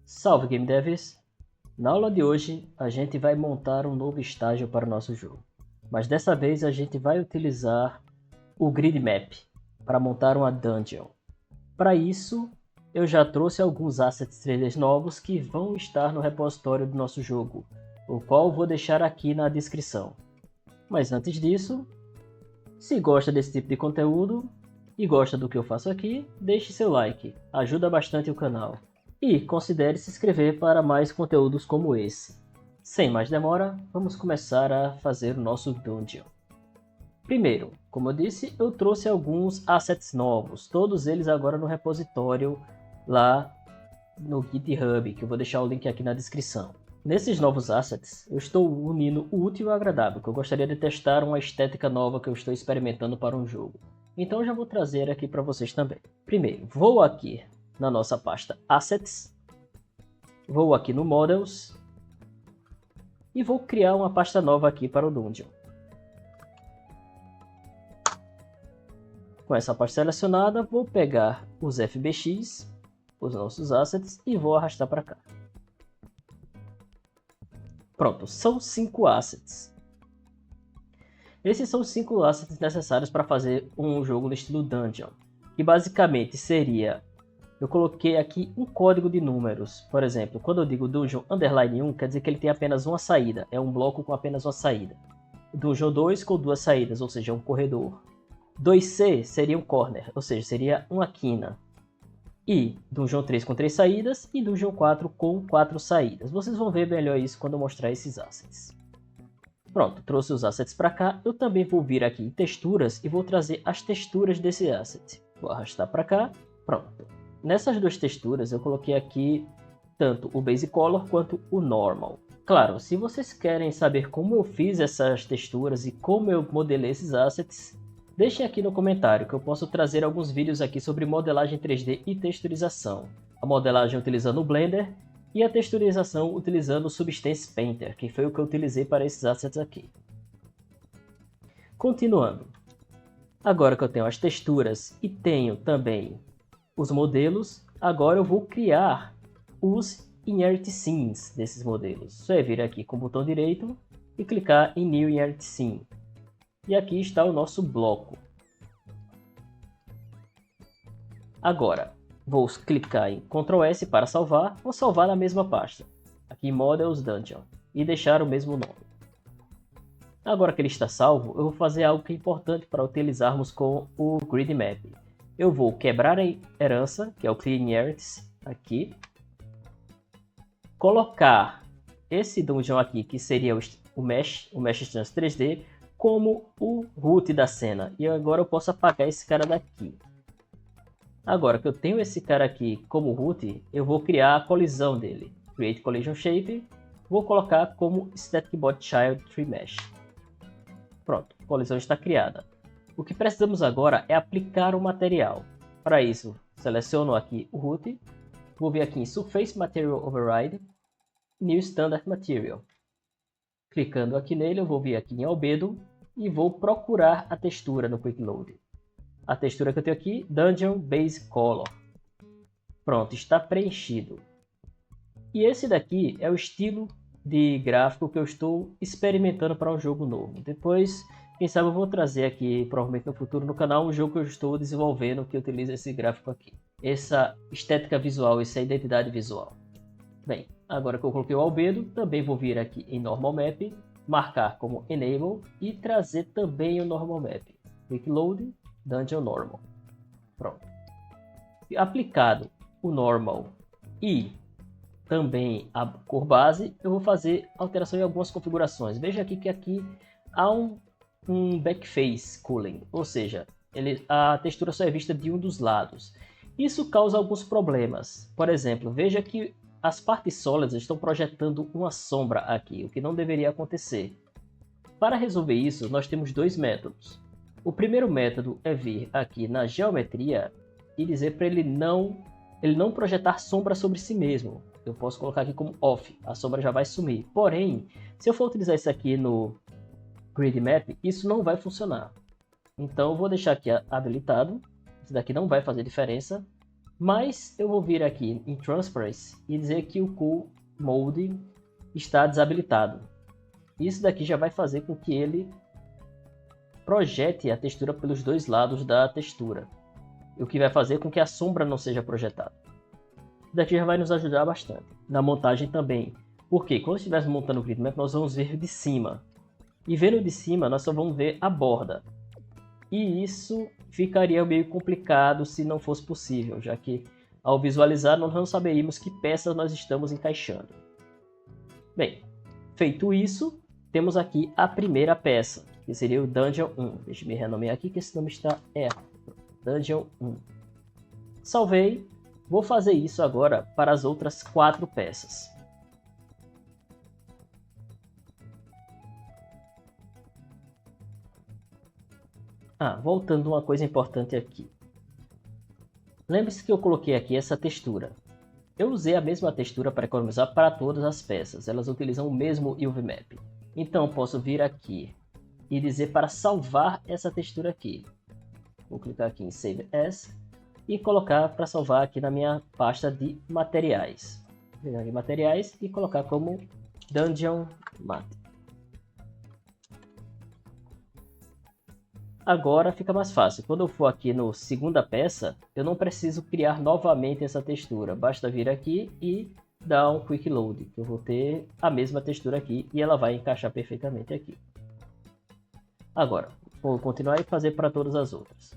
Salve Game Devs! Na aula de hoje a gente vai montar um novo estágio para o nosso jogo, mas dessa vez a gente vai utilizar o Grid Map para montar uma dungeon. Para isso eu já trouxe alguns assets 3D novos que vão estar no repositório do nosso jogo, o qual vou deixar aqui na descrição. Mas antes disso, se gosta desse tipo de conteúdo e gosta do que eu faço aqui, deixe seu like, ajuda bastante o canal. E considere se inscrever para mais conteúdos como esse. Sem mais demora, vamos começar a fazer o nosso dungeon. Primeiro, como eu disse, eu trouxe alguns assets novos, todos eles agora no repositório lá no GitHub, que eu vou deixar o link aqui na descrição. Nesses novos assets, eu estou unindo o útil e o agradável, que eu gostaria de testar uma estética nova que eu estou experimentando para um jogo. Então eu já vou trazer aqui para vocês também. Primeiro, vou aqui na nossa pasta Assets, vou aqui no Models e vou criar uma pasta nova aqui para o Dungeon. Com essa pasta selecionada, vou pegar os FBX, os nossos assets, e vou arrastar para cá. Pronto, são 5 assets. Esses são os 5 assets necessários para fazer um jogo no estilo Dungeon, que basicamente seria... Eu coloquei aqui um código de números. Por exemplo, quando eu digo Dungeon Underline 1, quer dizer que ele tem apenas uma saída. É um bloco com apenas uma saída. Dungeon 2 com 2 saídas, ou seja, um corredor. 2C seria um corner, ou seja, seria uma quina. E Dungeon 3 com 3 saídas e Dungeon 4 com 4 saídas. Vocês vão ver melhor isso quando eu mostrar esses assets. Pronto, trouxe os assets para cá. Eu também vou vir aqui em texturas e vou trazer as texturas desse asset. Vou arrastar para cá. Pronto. Nessas duas texturas eu coloquei aqui tanto o Base Color quanto o Normal. Claro, se vocês querem saber como eu fiz essas texturas e como eu modelei esses assets, deixem aqui no comentário que eu posso trazer alguns vídeos aqui sobre modelagem 3D e texturização. A modelagem utilizando o Blender e a texturização utilizando o Substance Painter, que foi o que eu utilizei para esses assets aqui. Continuando. Agora que eu tenho as texturas e tenho também os modelos, agora eu vou criar os Inherit Scenes desses modelos. Só é vir aqui com o botão direito e clicar em New Inherit Scene. E aqui está o nosso bloco. Agora, vou clicar em Ctrl S para salvar. Vou salvar na mesma pasta, aqui em Models Dungeon, e deixar o mesmo nome. Agora que ele está salvo, eu vou fazer algo que é importante para utilizarmos com o Grid Map. Eu vou quebrar a herança, que é o Clean Inheritance, aqui. Colocar esse dungeon aqui, que seria o Mesh Instance 3D, como o root da cena. E agora eu posso apagar esse cara daqui. Agora que eu tenho esse cara aqui como root, eu vou criar a colisão dele. Create Collision Shape. Vou colocar como Static Body Child Tree Mesh. Pronto, a colisão está criada. O que precisamos agora é aplicar o material. Para isso, seleciono aqui o root, vou vir aqui em Surface Material Override, New Standard Material. Clicando aqui nele, eu vou vir aqui em Albedo e vou procurar a textura no Quick Load. A textura que eu tenho aqui, Dungeon Base Color. Pronto, está preenchido. E esse daqui é o estilo de gráfico que eu estou experimentando para um jogo novo. Depois, quem sabe eu vou trazer aqui, provavelmente no futuro no canal, um jogo que eu estou desenvolvendo que utiliza esse gráfico aqui. Essa estética visual, essa identidade visual. Bem, agora que eu coloquei o albedo, também vou vir aqui em Normal Map, marcar como Enable e trazer também o Normal Map. Quick Load, Dungeon Normal. Pronto. Aplicado o Normal e também a cor base, eu vou fazer alteração em algumas configurações. Veja aqui que aqui há um backface cooling, ou seja, a textura só é vista de um dos lados. Isso causa alguns problemas. Por exemplo, veja que as partes sólidas estão projetando uma sombra aqui, o que não deveria acontecer. Para resolver isso, nós temos dois métodos. O primeiro método é vir aqui na geometria e dizer para ele não projetar sombra sobre si mesmo. Eu posso colocar aqui como off, a sombra já vai sumir. Porém, se eu for utilizar isso aqui no Grid Map, isso não vai funcionar. Então eu vou deixar aqui habilitado. Isso daqui não vai fazer diferença. Mas eu vou vir aqui em Transparency e dizer que o Cool Mode está desabilitado. Isso daqui já vai fazer com que ele projete a textura pelos dois lados da textura, o que vai fazer com que a sombra não seja projetada. Isso daqui já vai nos ajudar bastante. Na montagem também, porque quando estivermos montando o grid map, nós vamos ver de cima. E vendo de cima, nós só vamos ver a borda. E isso ficaria meio complicado se não fosse possível, já que ao visualizar nós não saberíamos que peças nós estamos encaixando. Bem, feito isso, temos aqui a primeira peça, que seria o Dungeon 1. Deixa eu me renomear aqui que esse nome está errado. Dungeon 1. Salvei. Vou fazer isso agora para as outras 4 peças. Voltando uma coisa importante aqui. Lembre-se que eu coloquei aqui essa textura. Eu usei a mesma textura para economizar para todas as peças. Elas utilizam o mesmo UV-Map. Então posso vir aqui e dizer para salvar essa textura aqui. Vou clicar aqui em Save As e colocar para salvar aqui na minha pasta de materiais. Vou pegar aqui materiais e colocar como Dungeon Map. Agora fica mais fácil. Quando eu for aqui no segunda peça, eu não preciso criar novamente essa textura. Basta vir aqui e dar um Quick Load. Eu vou ter a mesma textura aqui e ela vai encaixar perfeitamente aqui. Agora, vou continuar e fazer para todas as outras.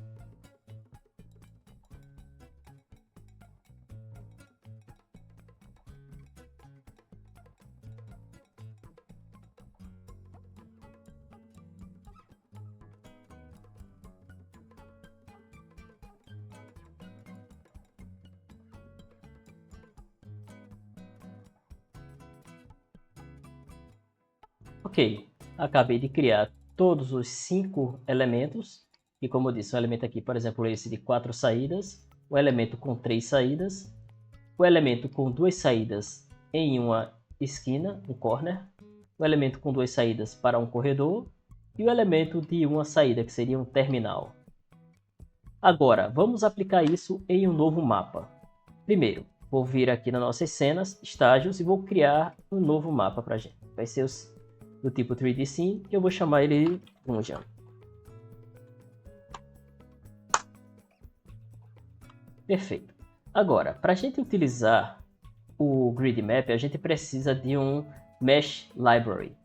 Ok, acabei de criar todos os 5 elementos. E como eu disse, o elemento aqui, por exemplo, esse de 4 saídas, o elemento com 3 saídas, o elemento com 2 saídas em uma esquina, um corner, o elemento com 2 saídas para um corredor e o elemento de uma saída, que seria um terminal. Agora, vamos aplicar isso em um novo mapa. Primeiro, vou vir aqui nas nossas cenas, estágios, e vou criar um novo mapa para a gente. Vai ser do tipo 3D Scene, que eu vou chamar ele de Dungeon. Perfeito. Agora, para a gente utilizar o Grid Map, a gente precisa de um Mesh Library.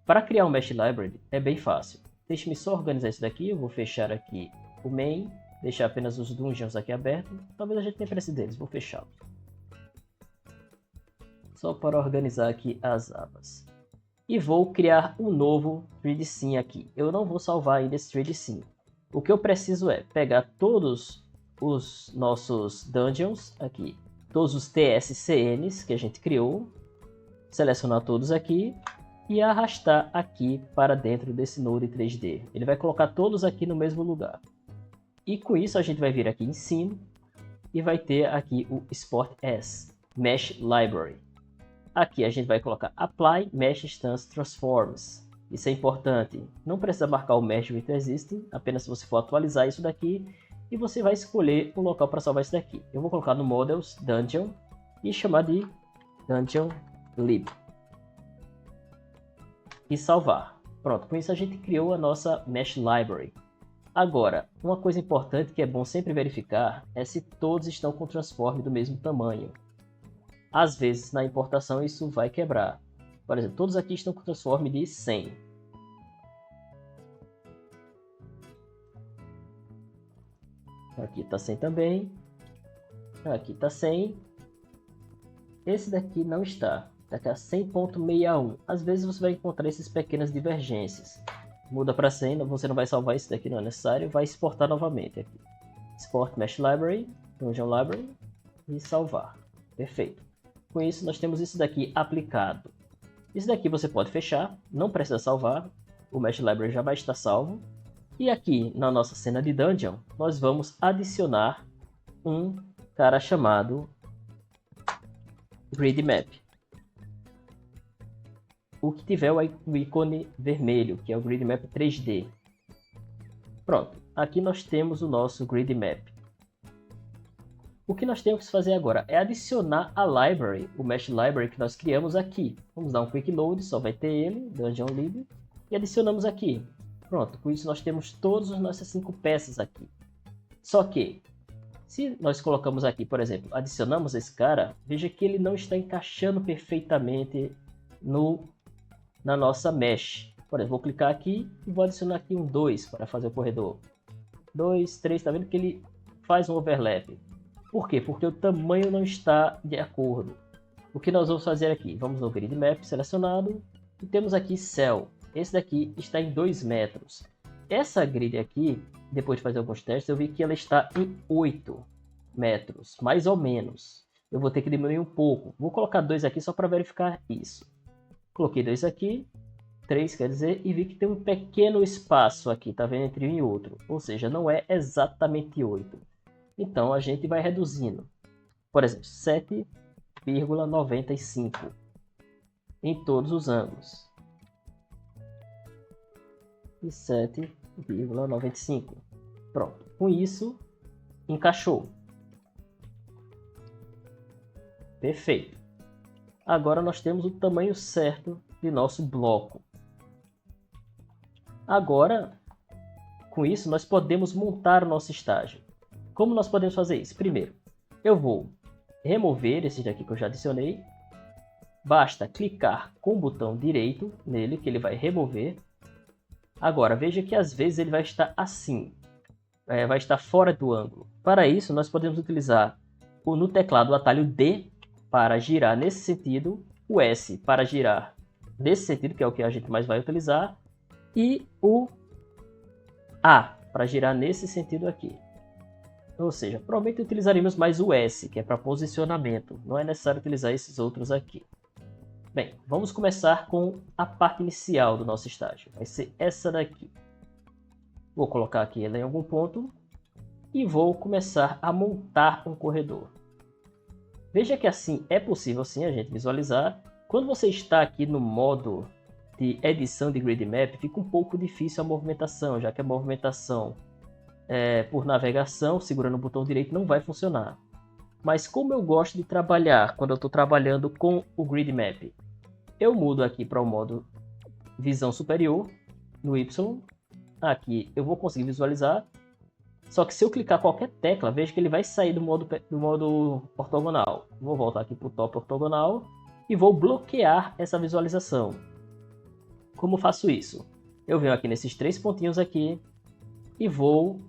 Para criar um Mesh Library é bem fácil. Deixe-me só organizar isso daqui. Eu vou fechar aqui o Main, deixar apenas os Dungeons aqui abertos. Talvez a gente nem precise deles, vou fechá-los. Só para organizar aqui as abas. E vou criar um novo 3D Scene aqui. Eu não vou salvar ainda esse 3D Scene. O que eu preciso é pegar todos os nossos Dungeons aqui, todos os TSCNs que a gente criou, selecionar todos aqui e arrastar aqui para dentro desse Node 3D. Ele vai colocar todos aqui no mesmo lugar. E com isso a gente vai vir aqui em cima e vai ter aqui o Sport S, Mesh Library. Aqui a gente vai colocar Apply Mesh Instance Transforms. Isso é importante. Não precisa marcar o Mesh with Existing, apenas se você for atualizar isso daqui. E você vai escolher um local para salvar isso daqui. Eu vou colocar no Models Dungeon e chamar de Dungeon Lib. E salvar. Pronto, com isso a gente criou a nossa Mesh Library. Agora, uma coisa importante que é bom sempre verificar é se todos estão com transform do mesmo tamanho. Às vezes, na importação, isso vai quebrar. Por exemplo, todos aqui estão com transform de 100. Aqui está 100 também. Aqui está 100. Esse daqui não está. Está aqui a 100.61. Às vezes você vai encontrar essas pequenas divergências. Muda para 100, você não vai salvar isso daqui, não é necessário. Vai exportar novamente aqui. Export Mesh Library, Dungeon Library e salvar. Perfeito. Com isso, nós temos isso daqui aplicado. Isso daqui você pode fechar, não precisa salvar. O Mesh Library já vai estar salvo. E aqui, na nossa cena de Dungeon, nós vamos adicionar um cara chamado Grid Map. O que tiver o ícone vermelho, que é o Grid Map 3D. Pronto, aqui nós temos o nosso Grid Map. O que nós temos que fazer agora é adicionar a library, o Mesh Library que nós criamos aqui. Vamos dar um quick load, só vai ter ele, Dungeon Lib, e adicionamos aqui. Pronto, com isso nós temos todas as nossas 5 peças aqui. Só que, se nós colocamos aqui, por exemplo, adicionamos esse cara, veja que ele não está encaixando perfeitamente na nossa mesh. Por exemplo, vou clicar aqui e vou adicionar aqui um 2 para fazer o corredor. 2, 3, está vendo que ele faz um overlap. Por quê? Porque o tamanho não está de acordo. O que nós vamos fazer aqui? Vamos no Grid Map selecionado e temos aqui Cell. Esse daqui está em 2 metros. Essa grid aqui, depois de fazer alguns testes, eu vi que ela está em 8 metros, mais ou menos. Eu vou ter que diminuir um pouco. Vou colocar 2 aqui só para verificar isso. Coloquei 2 aqui, 3 quer dizer, e vi que tem um pequeno espaço aqui, tá vendo, entre um e outro. Ou seja, não é exatamente 8. Então a gente vai reduzindo. Por exemplo, 7,95 em todos os ângulos. E 7,95. Pronto. Com isso, encaixou. Perfeito. Agora nós temos o tamanho certo de nosso bloco. Agora, com isso, nós podemos montar o nosso estágio. Como nós podemos fazer isso? Primeiro, eu vou remover esse daqui que eu já adicionei. Basta clicar com o botão direito nele, que ele vai remover. Agora, veja que às vezes ele vai estar assim, vai estar fora do ângulo. Para isso, nós podemos utilizar no teclado o atalho D para girar nesse sentido, o S para girar nesse sentido, que é o que a gente mais vai utilizar, e o A para girar nesse sentido aqui. Ou seja, provavelmente utilizaremos mais o S, que é para posicionamento. Não é necessário utilizar esses outros aqui. Bem, vamos começar com a parte inicial do nosso estágio. Vai ser essa daqui. Vou colocar aqui ela em algum ponto e vou começar a montar um corredor. Veja que assim é possível sim a gente visualizar. Quando você está aqui no modo de edição de grid map, fica um pouco difícil a movimentação, já que a movimentação por navegação, segurando o botão direito, não vai funcionar. Mas como eu gosto de trabalhar quando eu estou trabalhando com o grid map, eu mudo aqui para o modo visão superior, no Y. Aqui eu vou conseguir visualizar. Só que se eu clicar qualquer tecla, veja que ele vai sair do modo ortogonal. Vou voltar aqui para o top ortogonal e vou bloquear essa visualização. Como faço isso? Eu venho aqui nesses 3 pontinhos aqui e vou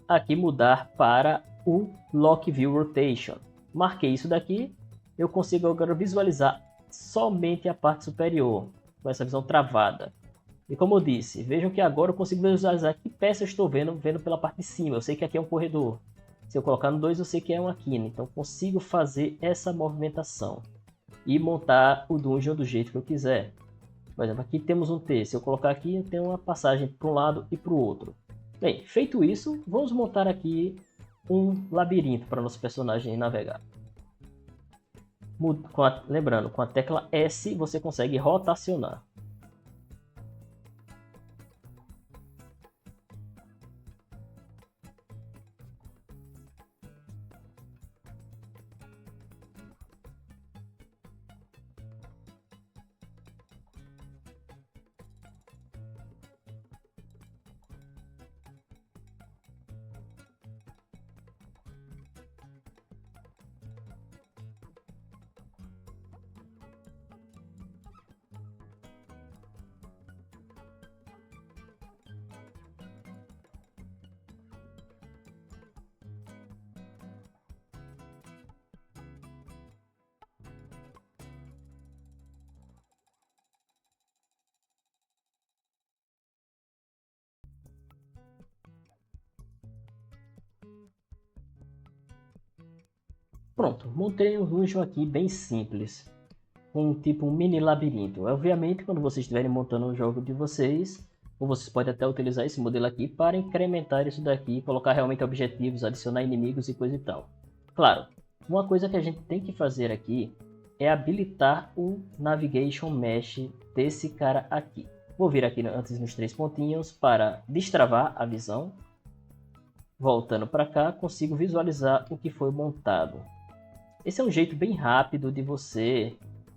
aqui mudar para o Lock View Rotation. Marquei isso daqui, eu consigo agora visualizar somente a parte superior, com essa visão travada. E como eu disse, vejam que agora eu consigo visualizar que peça eu estou vendo pela parte de cima. Eu sei que aqui é um corredor. Se eu colocar no 2, eu sei que é uma quina. Então consigo fazer essa movimentação e montar o dungeon do jeito que eu quiser. Por exemplo, aqui temos um T. Se eu colocar aqui, tem uma passagem para um lado e para o outro. Bem, feito isso, vamos montar aqui um labirinto para nosso personagem navegar. Lembrando, com a tecla S você consegue rotacionar. Pronto, montei um dungeon aqui bem simples, com tipo um mini labirinto. Obviamente, quando vocês estiverem montando o jogo de vocês, ou vocês podem até utilizar esse modelo aqui para incrementar isso daqui, colocar realmente objetivos, adicionar inimigos e coisa e tal. Claro, uma coisa que a gente tem que fazer aqui é habilitar o Navigation Mesh desse cara aqui. Vou vir aqui antes nos 3 pontinhos para destravar a visão. Voltando para cá, consigo visualizar o que foi montado. Esse é um jeito bem rápido de você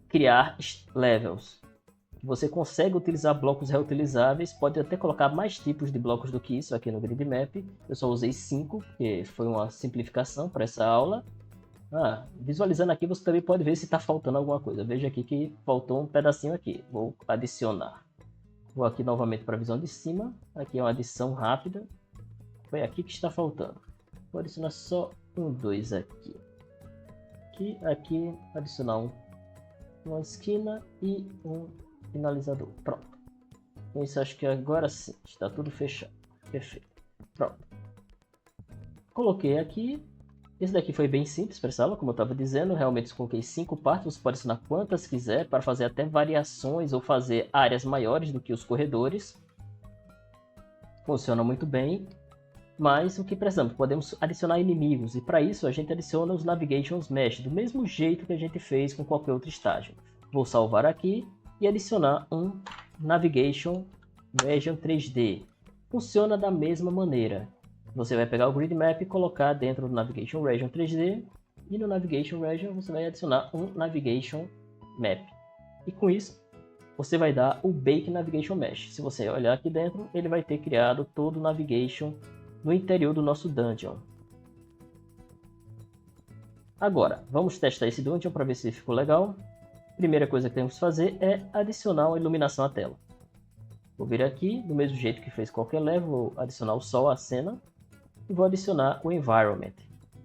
criar levels. Você consegue utilizar blocos reutilizáveis, pode até colocar mais tipos de blocos do que isso aqui no Grid Map. Eu só usei 5, porque foi uma simplificação para essa aula. Visualizando aqui, você também pode ver se está faltando alguma coisa. Veja aqui que faltou um pedacinho aqui. Vou adicionar. Vou aqui novamente para a visão de cima. Aqui é uma adição rápida. Foi aqui que está faltando. Vou adicionar só 2 aqui. Aqui adicionar uma esquina e um finalizador. Pronto. Com isso, acho que agora sim está tudo fechado. Perfeito. Pronto. Coloquei aqui. Esse daqui foi bem simples para essa aula, como eu estava dizendo. Realmente coloquei 5 partes. Você pode adicionar quantas quiser para fazer até variações ou fazer áreas maiores do que os corredores. Funciona muito bem. Mas o que precisamos? Podemos adicionar inimigos. E para isso a gente adiciona os Navigation Mesh. Do mesmo jeito que a gente fez com qualquer outro estágio. Vou salvar aqui e adicionar um Navigation Region 3D. Funciona da mesma maneira. Você vai pegar o Grid Map e colocar dentro do Navigation Region 3D. E no Navigation Region você vai adicionar um Navigation Map. E com isso você vai dar o Bake Navigation Mesh. Se você olhar aqui dentro, ele vai ter criado todo o Navigation no interior do nosso Dungeon. Agora, vamos testar esse Dungeon para ver se ficou legal. Primeira coisa que temos que fazer é adicionar uma iluminação à tela. Vou vir aqui, do mesmo jeito que fez qualquer level, vou adicionar o sol à cena. E vou adicionar o Environment.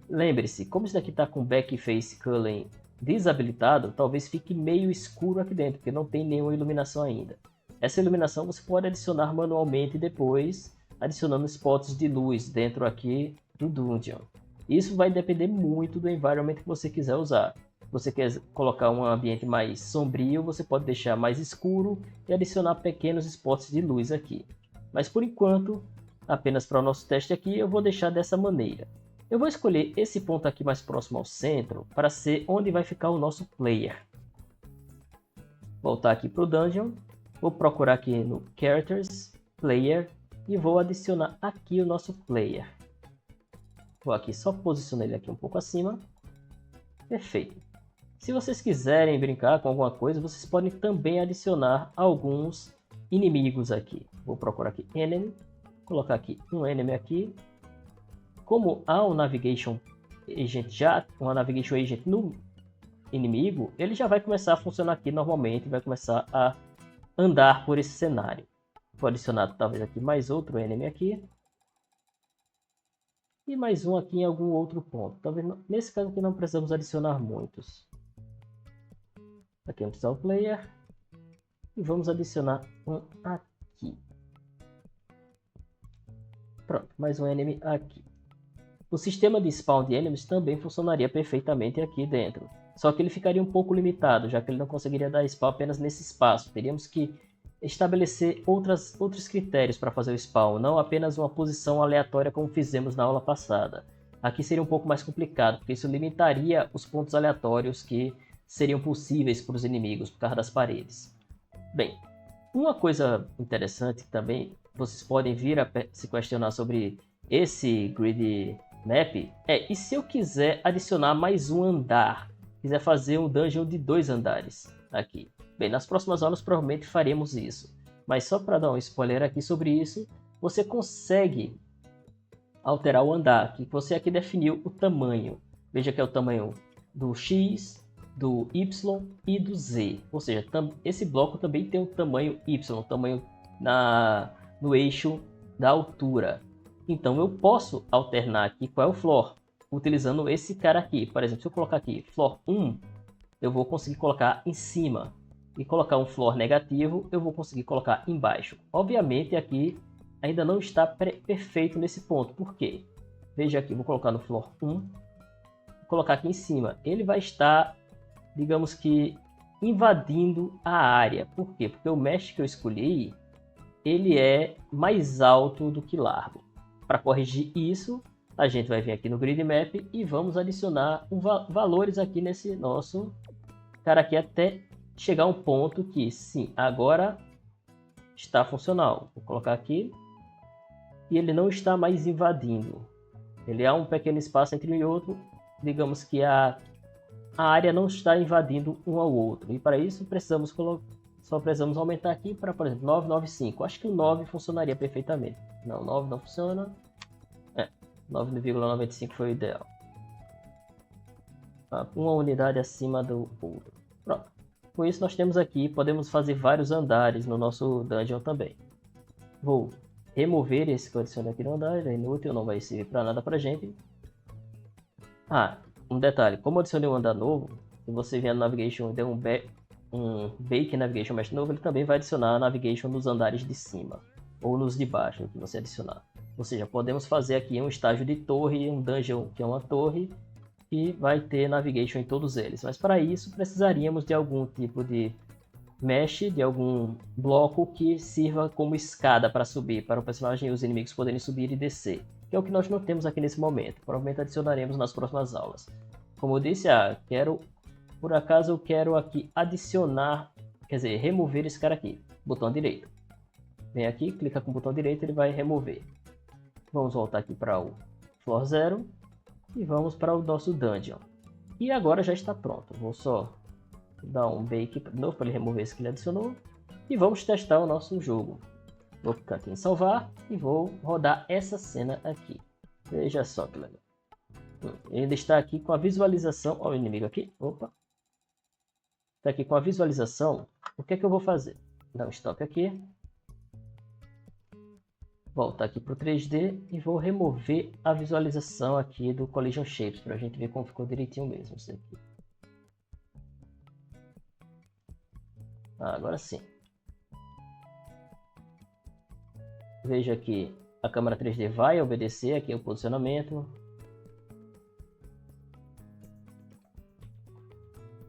Lembre-se, como isso daqui está com Backface Culling desabilitado, talvez fique meio escuro aqui dentro, porque não tem nenhuma iluminação ainda. Essa iluminação você pode adicionar manualmente depois, adicionando spots de luz dentro aqui do Dungeon. Isso vai depender muito do environment que você quiser usar. Se você quer colocar um ambiente mais sombrio, você pode deixar mais escuro e adicionar pequenos spots de luz aqui. Mas por enquanto, apenas para o nosso teste aqui, eu vou deixar dessa maneira. Eu vou escolher esse ponto aqui mais próximo ao centro para ser onde vai ficar o nosso player. Voltar aqui para o Dungeon, vou procurar aqui no Characters, Player e vou adicionar aqui o nosso player. Vou aqui só posicionar ele aqui um pouco acima. Perfeito. Se vocês quiserem brincar com alguma coisa, vocês podem também adicionar alguns inimigos aqui. Vou procurar aqui Enemy, colocar aqui um Enemy aqui. Como há um Navigation Agent uma Navigation Agent no inimigo, ele já vai começar a funcionar aqui normalmente, vai começar a andar por esse cenário. Vou adicionar talvez aqui mais outro Enemy aqui. E mais um aqui em algum outro ponto. Talvez nesse caso aqui não precisamos adicionar muitos. Aqui vamos usar o player. E vamos adicionar um aqui. Pronto, mais um enemy aqui. O sistema de spawn de enemies também funcionaria perfeitamente aqui dentro. Só que ele ficaria um pouco limitado, já que ele não conseguiria dar spawn apenas nesse espaço. Teríamos que estabelecer outros critérios para fazer o spawn, não apenas uma posição aleatória como fizemos na aula passada. Aqui seria um pouco mais complicado, porque isso limitaria os pontos aleatórios que seriam possíveis para os inimigos por causa das paredes. Bem, uma coisa interessante também, vocês podem vir a se questionar sobre esse Grid Map, e se eu quiser adicionar mais um andar, quiser fazer um dungeon de 2 andares aqui? Bem, nas próximas aulas provavelmente faremos isso. Mas só para dar um spoiler aqui sobre isso, você consegue alterar o andar, que você aqui definiu o tamanho. Veja que é o tamanho do X, do Y e do Z. Ou seja, esse bloco também tem o tamanho Y, o tamanho no eixo da altura. Então eu posso alternar aqui qual é o floor, utilizando esse cara aqui. Por exemplo, se eu colocar aqui floor 1, eu vou conseguir colocar em cima. E colocar um floor negativo, eu vou conseguir colocar embaixo. Obviamente aqui ainda não está perfeito nesse ponto. Por quê? Veja aqui, vou colocar no floor 1. Vou colocar aqui em cima. Ele vai estar, digamos que, invadindo a área. Por quê? Porque o mesh que eu escolhi, ele é mais alto do que largo. Para corrigir isso, a gente vai vir aqui no Grid Map e vamos adicionar valores aqui nesse nosso cara aqui até chegar a um ponto que, sim, agora está funcional. Vou colocar aqui. E ele não está mais invadindo. Ele há um pequeno espaço entre um e outro. Digamos que a área não está invadindo um ao outro. E para isso só precisamos aumentar aqui para, por exemplo, 995. Acho que o 9 funcionaria perfeitamente. Não, 9 não funciona. 9,95 foi o ideal. Uma unidade acima do outro. Pronto. Com isso nós temos aqui, podemos fazer vários andares no nosso dungeon também. Vou remover esse que eu adicionei aqui no andar, é inútil, não vai servir para nada pra gente. Um detalhe, como eu adicionei um andar novo, se você vier no Navigation e der um Bake Navigation Mesh novo, ele também vai adicionar a Navigation nos andares de cima, ou nos de baixo, que você adicionar. Ou seja, podemos fazer aqui um estágio de torre, um dungeon que é uma torre, e vai ter Navigation em todos eles. Mas para isso precisaríamos de algum tipo de mesh, de algum bloco que sirva como escada para subir, para o personagem e os inimigos poderem subir e descer. Que é o que nós não temos aqui nesse momento. Provavelmente adicionaremos nas próximas aulas. Como eu disse, por acaso eu quero aqui adicionar, quer dizer, remover esse cara aqui. Botão direito. Vem aqui, clica com o botão direito, ele vai remover. Vamos voltar aqui para o Floor 0 e vamos para o nosso Dungeon. E agora já está pronto. Vou só dar um bake de novo para ele remover esse que ele adicionou. E vamos testar o nosso jogo. Vou clicar aqui em salvar e vou rodar essa cena aqui. Veja só que legal. Ele está aqui com a visualização. Olha o inimigo aqui. Opa. Está aqui com a visualização. O que é que eu vou fazer? Dar um stop aqui. Voltar aqui para o 3D e vou remover a visualização aqui do Collision Shapes para a gente ver como ficou direitinho mesmo isso aqui. Agora sim. Veja que a câmera 3D vai obedecer aqui o posicionamento.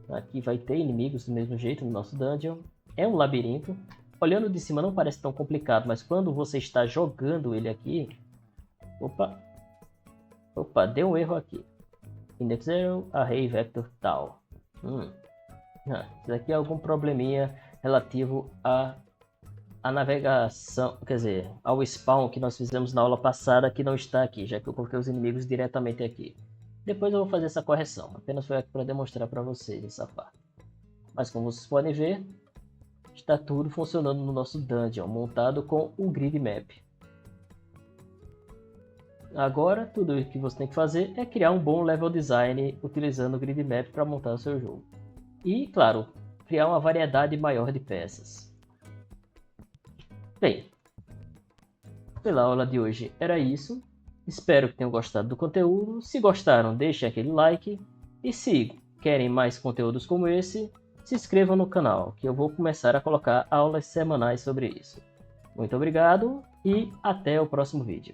Aqui vai ter inimigos do mesmo jeito no nosso dungeon. É um labirinto. Olhando de cima não parece tão complicado, mas quando você está jogando ele aqui... Opa, deu um erro aqui. Index 0, Array Vector Tal. Isso aqui é algum probleminha relativo à navegação, quer dizer, ao spawn que nós fizemos na aula passada, que não está aqui, já que eu coloquei os inimigos diretamente aqui. Depois eu vou fazer essa correção, apenas foi aqui para demonstrar para vocês essa parte. Mas como vocês podem ver, está tudo funcionando no nosso dungeon, montado com o grid map. Agora, tudo o que você tem que fazer é criar um bom level design utilizando o grid map para montar o seu jogo. E, claro, criar uma variedade maior de peças. Bem, pela aula de hoje era isso. Espero que tenham gostado do conteúdo. Se gostaram, deixem aquele like. E se querem mais conteúdos como esse, se inscrevam no canal, que eu vou começar a colocar aulas semanais sobre isso. Muito obrigado e até o próximo vídeo.